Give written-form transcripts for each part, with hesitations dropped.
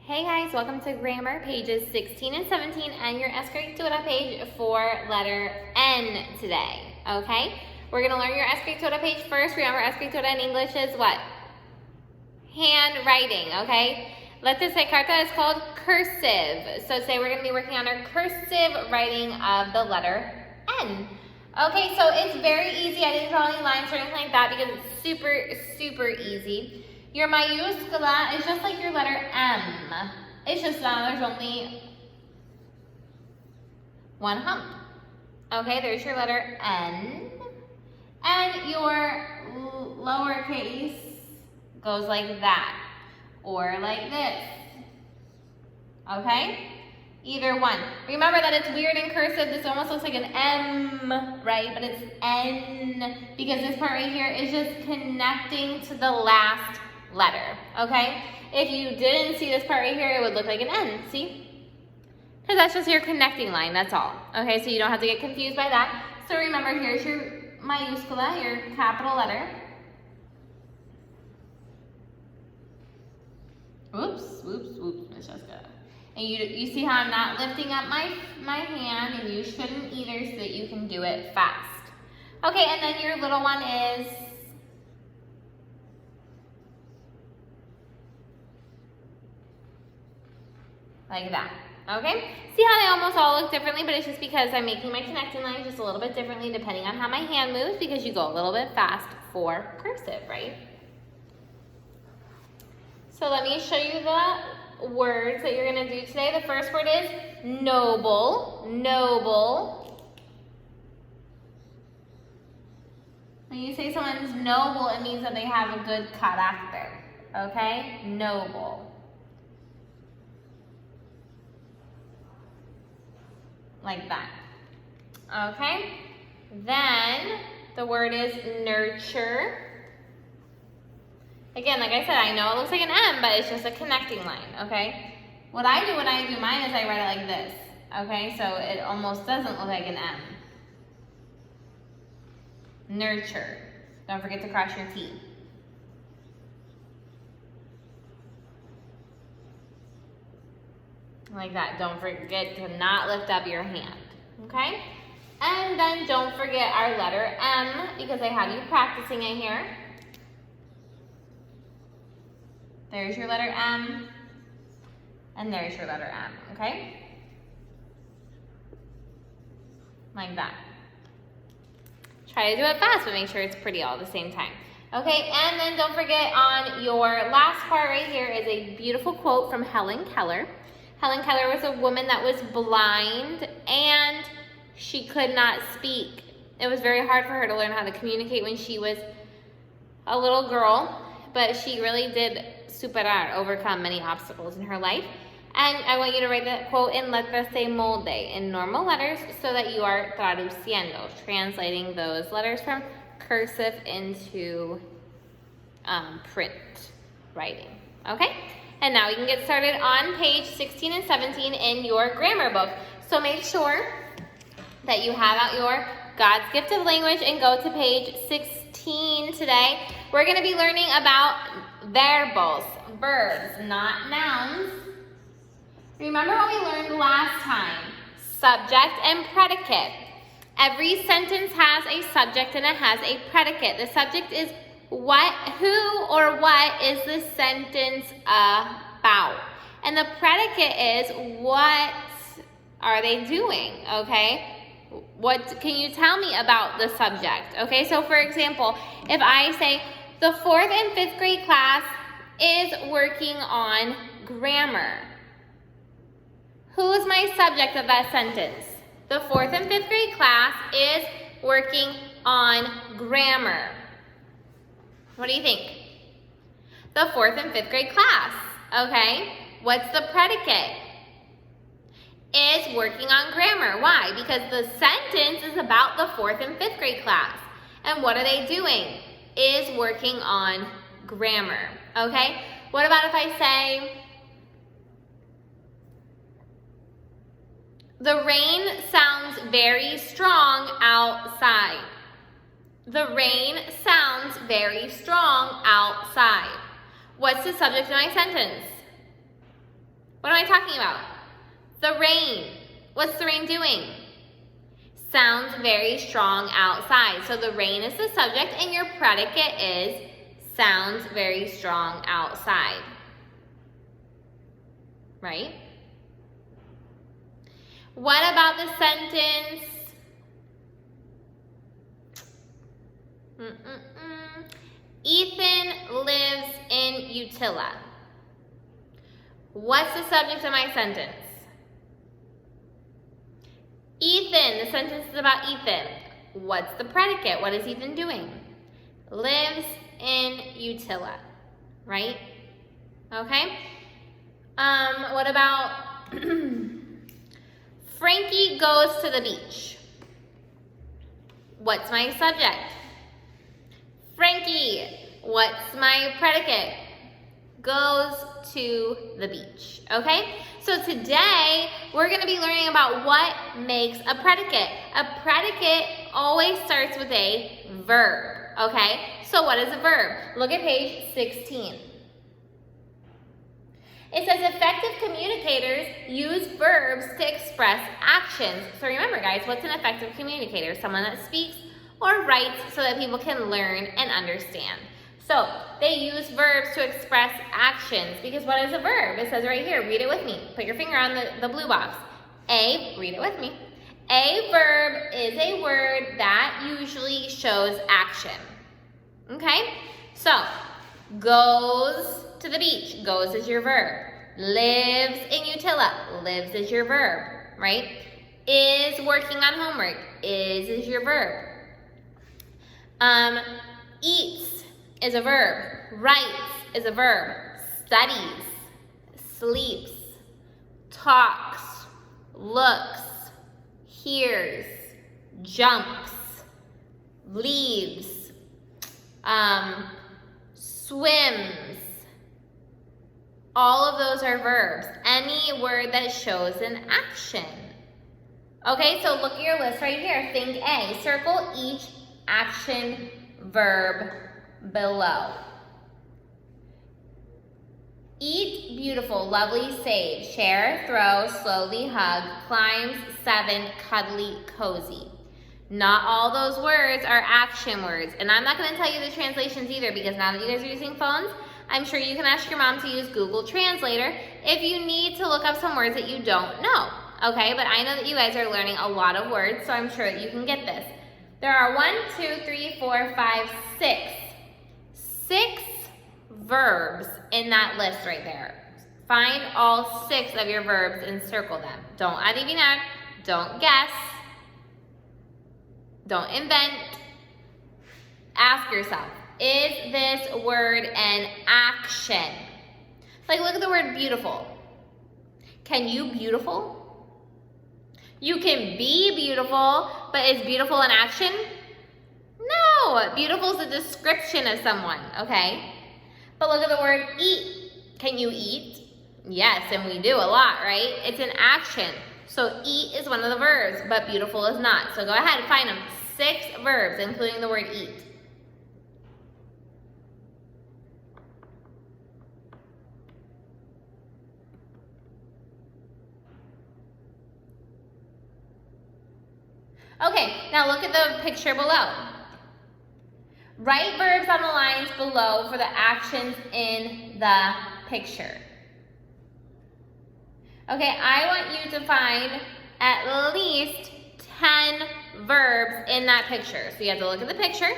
Hey guys, welcome to grammar pages 16 and 17 and your Escritura page for letter N today, okay? We're going to learn your Escritura page first. Remember, Escritura in English is what? Handwriting, okay? Letra de carta is called cursive. So today we're going to be working on our cursive writing of the letter N. Okay, so it's very easy. I didn't draw any lines or anything like that because it's super easy. Your mayúscula is just like your letter M. It's just that there's only one hump. Okay, there's your letter N. And your lowercase goes like that or like this. Okay? Either one. Remember that it's weird in cursive. This almost looks like an M, right? But it's N because this part right here is just connecting to the last letter, okay? If you didn't see this part right here, it would look like an N, see? Because that's just your connecting line, that's all. Okay, so you don't have to get confused by that. So remember, here's your mayúscula, your capital letter. Oops, Miss Jessica. And you see how I'm not lifting up my hand, and you shouldn't either, so that you can do it fast. Okay, and then your little one is like that, okay? See how they almost all look differently, but it's just because I'm making my connecting lines just a little bit differently depending on how my hand moves because you go a little bit fast for cursive, right? So let me show you the words that you're gonna do today. The first word is noble, noble. When you say someone's noble, it means that they have a good character, okay? Noble. Like that, okay? Then the word is nurture. Again, like I said, I know it looks like an M, but it's just a connecting line, okay? What I do when I do mine is I write it like this, okay? So it almost doesn't look like an M. Nurture. Don't forget to cross your T. Like that. Don't forget to not lift up your hand, okay? And then don't forget our letter M because I have you practicing it here. There's your letter M, and there's your letter M, okay? Like that. Try to do it fast, but make sure it's pretty all at the same time. Okay, and then don't forget on your last part right here is a beautiful quote from Helen Keller. Helen Keller was a woman that was blind and she could not speak. It was very hard for her to learn how to communicate when she was a little girl, but she really did overcome many obstacles in her life. And I want you to write that quote in letra de molde, in normal letters, so that you are traduciendo, translating those letters from cursive into print writing, okay? And now we can get started on page 16 and 17 in your grammar book. So make sure that you have out your God's gift of language and go to page 16 today. We're going to be learning about verbos, verbs, not nouns. Remember what we learned last time? Subject and predicate. Every sentence has a subject and it has a predicate. The subject is what, who, or what is the sentence about? And the predicate is what are they doing, okay? What can you tell me about the subject? Okay, so for example, if I say the 4th and 5th grade class is working on grammar. Who is my subject of that sentence? The 4th and 5th grade class is working on grammar. What do you think? The 4th and 5th grade class, okay? What's the predicate? Is working on grammar. Why? Because the sentence is about the 4th and 5th grade class. And what are they doing? Is working on grammar, okay? What about if I say, the rain sounds very strong outside. The rain sounds very strong outside. What's the subject of my sentence? What am I talking about? The rain. What's the rain doing? Sounds very strong outside. So the rain is the subject and your predicate is sounds very strong outside. Right? What about the sentence? Ethan lives in Utila. What's the subject of my sentence? Ethan, the sentence is about Ethan. What's the predicate? What is Ethan doing? Lives in Utila, right? Okay. What about Frankie goes to the beach? What's my subject? Frankie. What's my predicate? Goes to the beach, okay? So today, we're gonna be learning about what makes a predicate. A predicate always starts with a verb, okay? So what is a verb? Look at page 16. It says effective communicators use verbs to express actions. So remember guys, what's an effective communicator? Someone that speaks or writes so that people can learn and understand. So they use verbs to express actions because what is a verb? It says right here, read it with me. Put your finger on the blue box. Read it with me. A verb is a word that usually shows action. Okay? So, goes to the beach. Goes is your verb. Lives in Utila. Lives is your verb, right? Is working on homework. Is your verb. Eats is a verb. Writes is a verb. Studies, sleeps, talks, looks, hears, jumps, leaves, swims. All of those are verbs. Any word that shows an action. Okay, so look at your list right here. Think A. Circle each action verb below. Eat, beautiful, lovely, save, share, throw, slowly hug, climbs, 7, cuddly, cozy. Not all those words are action words. And I'm not going to tell you the translations either because now that you guys are using phones, I'm sure you can ask your mom to use Google Translator if you need to look up some words that you don't know. Okay, but I know that you guys are learning a lot of words, so I'm sure that you can get this. There are 1, 2, 3, 4, 5, 6. 6 verbs in that list right there. Find all 6 of your verbs and circle them. Don't adivinar, don't guess, don't invent. Ask yourself, is this word an action? Like look at the word beautiful. Can you beautiful? You can be beautiful, but is beautiful an action? No, beautiful is a description of someone, okay? But look at the word eat. Can you eat? Yes, and we do a lot, right? It's an action. So eat is one of the verbs, but beautiful is not. So go ahead and find them. 6 verbs, including the word eat. Okay, now look at the picture below. Write verbs on the lines below for the actions in the picture. Okay, I want you to find at least 10 verbs in that picture. So you have to look at the picture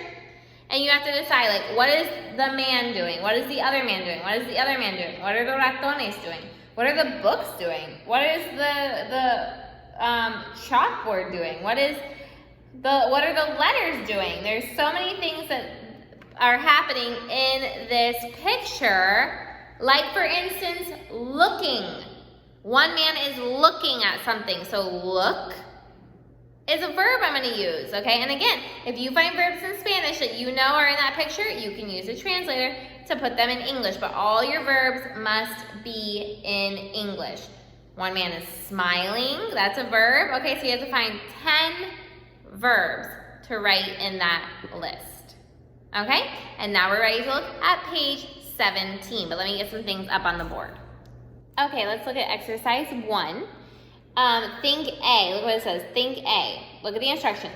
and you have to decide, like, what is the man doing? What is the other man doing? What is the other man doing? What are the ratones doing? What are the books doing? What is the chalkboard doing? What are the letters doing? There's so many things that are happening in this picture. Like for instance, looking. One man is looking at something. So look is a verb I'm going to use, okay? And again, if you find verbs in Spanish that you know are in that picture, you can use a translator to put them in English. But all your verbs must be in English. One man is smiling. That's a verb. Okay, so you have to find 10 verbs to write in that list. Okay? And now we're ready to look at page 17. But let me get some things up on the board. Okay, let's look at exercise 1. Think A. Look what it says. Think A. Look at the instructions.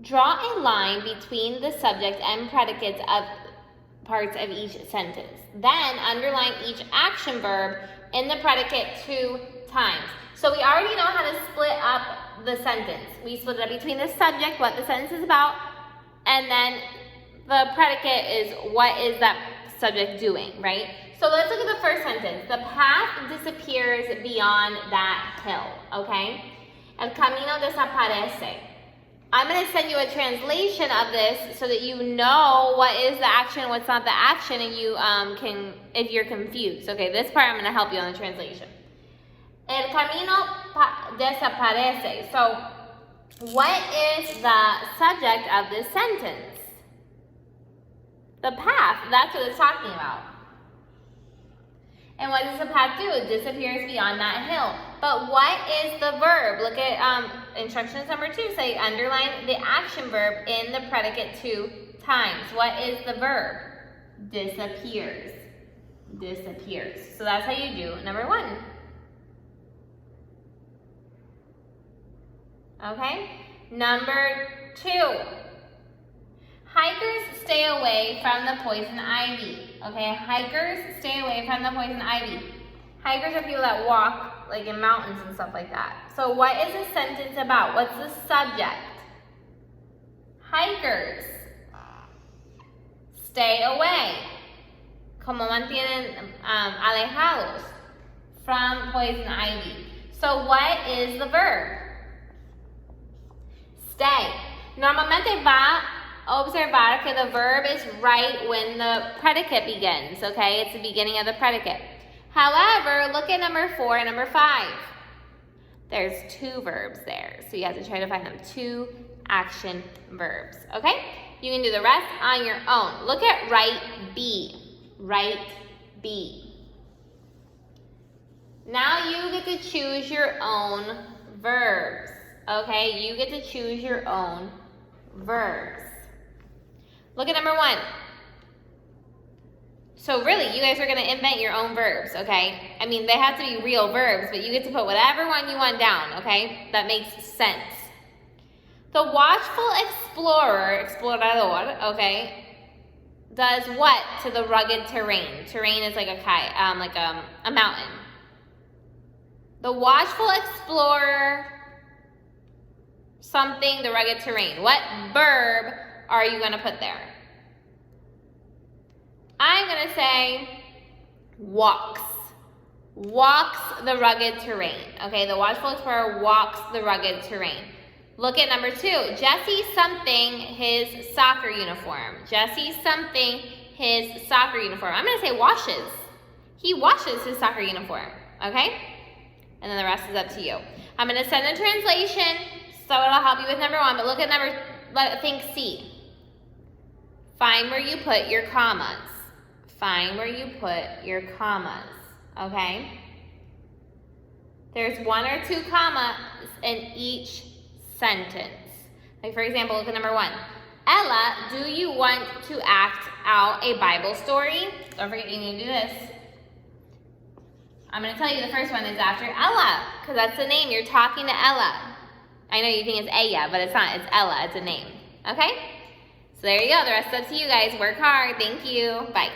Draw a line between the subject and predicates of parts of each sentence. Then underline each action verb in the predicate 2 times. So we already know how to split up the sentence. We split it up between the subject, what the sentence is about, and then the predicate is what is that subject doing, right? So let's look at the first sentence. The path disappears beyond that hill, okay? El camino desaparece. I'm going to send you a translation of this so that you know what is the action, what's not the action, and you can, if you're confused. Okay, this part I'm going to help you on the translation. El camino desaparece. So, what is the subject of this sentence? The path. That's what it's talking about. And what does the path do? It disappears beyond that hill. But what is the verb? Look at instructions number 2. Say underline the action verb in the predicate 2 times. What is the verb? Disappears. Disappears. So that's how you do number 1. Okay? Number 2. Hikers stay away from the poison ivy. Okay, hikers stay away from the poison ivy. Hikers are people that walk like in mountains and stuff like that. So what is this sentence about? What's the subject? Hikers stay away. Como mantienen alejados from poison ivy. So what is the verb? Stay. Normalmente va a observar que the verb is right when the predicate begins, okay? It's the beginning of the predicate. However, look at number 4 and number 5. There's 2 verbs there, so you have to try to find them. 2 action verbs, okay? You can do the rest on your own. Look at right B. Right B. Now you get to choose your own verbs, okay? You get to choose your own verbs. Look at number 1. So really, you guys are going to invent your own verbs, okay? I mean, they have to be real verbs, but you get to put whatever one you want down, okay? That makes sense. The watchful explorador, okay, does what to the rugged terrain? Terrain is like a mountain. The watchful explorer, something, the rugged terrain. What verb are you going to put there? I'm going to say walks. Walks the rugged terrain. Okay, the watchful explorer walks the rugged terrain. Look at number 2. Jesse something his soccer uniform. Jesse something his soccer uniform. I'm going to say washes. He washes his soccer uniform. Okay? And then the rest is up to you. I'm going to send a translation so it'll help you with number 1. But look at think C. Find where you put your commas. Find where you put your commas, okay? There's 1 or 2 commas in each sentence. Like for example, look at number 1. Ella, do you want to act out a Bible story? Don't forget you need to do this. I'm going to tell you the first one is after Ella, because that's the name. You're talking to Ella. I know you think it's Aya, but it's not. It's Ella. It's a name, okay? So there you go. The rest is up to you guys. Work hard. Thank you. Bye.